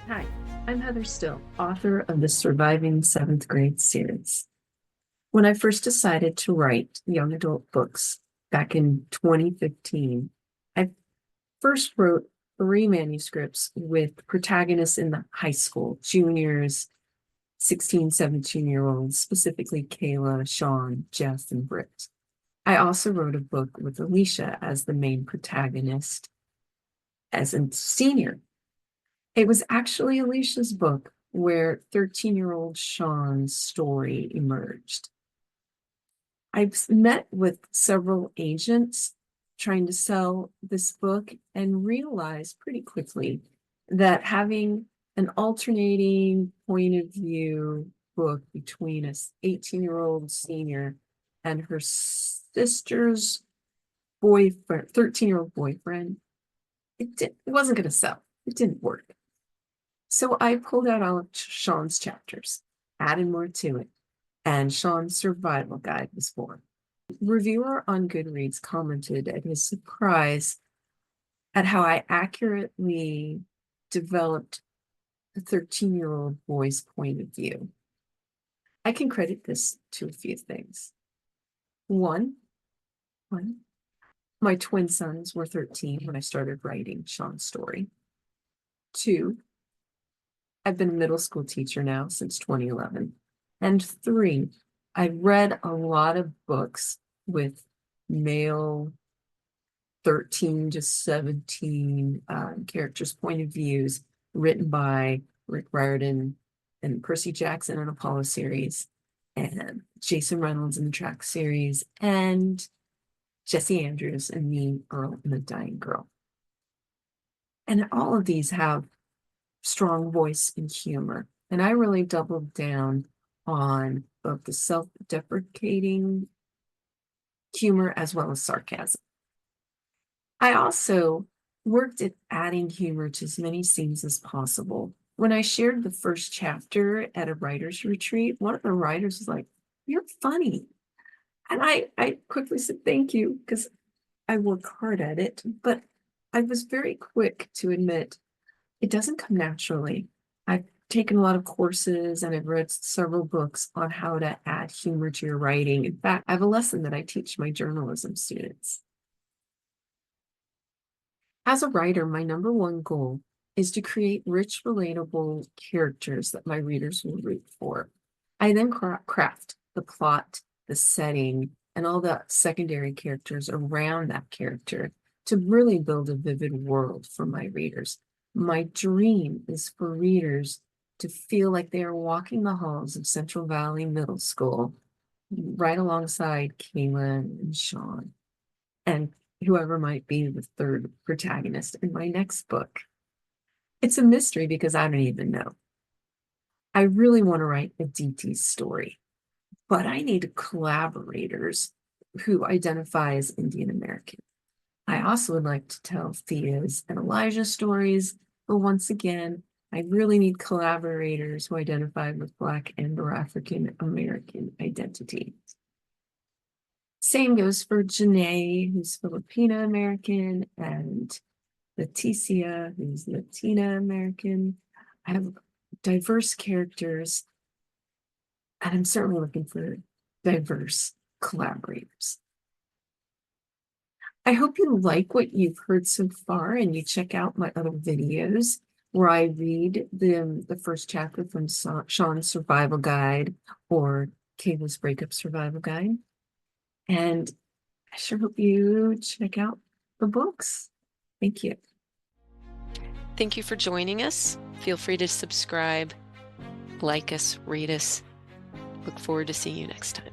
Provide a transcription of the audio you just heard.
Hi, I'm Heather Still, author of the Surviving Seventh Grade series. When I first decided to write young adult books back in 2015, I first wrote three manuscripts with protagonists in the high school, juniors, 16, 17-year-olds, specifically Kayla, Sean, Jeff, and Britt. I also wrote a book with Alicia as the main protagonist as a senior. It was actually Alicia's book where 13-year-old Sean's story emerged. I've met with several agents trying to sell this book and realized pretty quickly that having an alternating point of view book between a 18-year-old senior and her sister's boyfriend, 13-year-old boyfriend, it wasn't going to sell. It didn't work. So I pulled out all of Sean's chapters, added more to it, and Sean's survival guide was born. Reviewer on Goodreads commented at his surprise at how I accurately developed the 13-year-old boy's point of view. I can credit this to a few things. One, my twin sons were 13 when I started writing Sean's story. Two, I've been a middle school teacher now since 2011. And three, I've read a lot of books with male 13 to 17 characters' point of views written by Rick Riordan and Percy Jackson and Apollo series, and Jason Reynolds in the Track series, and Jesse Andrews and me, Earl and the Dying Girl. And all of these have strong voice and humor. And I really doubled down on both the self-deprecating humor as well as sarcasm. I also worked at adding humor to as many scenes as possible. When I shared the first chapter at a writer's retreat, one of the writers was like, "You're funny." And I quickly said, "Thank you," because I work hard at it. But I was very quick to admit it doesn't come naturally. I've taken a lot of courses and I've read several books on how to add humor to your writing. In fact, I have a lesson that I teach my journalism students. As a writer, my number one goal is to create rich, relatable characters that my readers will root for. I then craft the plot, the setting, and all the secondary characters around that character to really build a vivid world for my readers. My dream is for readers to feel like they are walking the halls of Central Valley Middle School right alongside Kayla and Sean and whoever might be the third protagonist in my next book. It's a mystery because I don't even know. I really want to write a DT story, but I need collaborators who identify as Indian American. I also would like to tell Thea's and Elijah's stories, but once again, I really need collaborators who identify with Black and or African American identity. Same goes for Janae, who's Filipino American, and Leticia, who's Latina American. I have diverse characters, and I'm certainly looking for diverse collaborators. I hope you like what you've heard so far and you check out my other videos where I read the first chapter from Sean's Survival Guide or Kayla's Breakup Survival Guide. And I sure hope you check out the books. Thank you. Thank you for joining us. Feel free to subscribe, like us, rate us. Look forward to seeing you next time.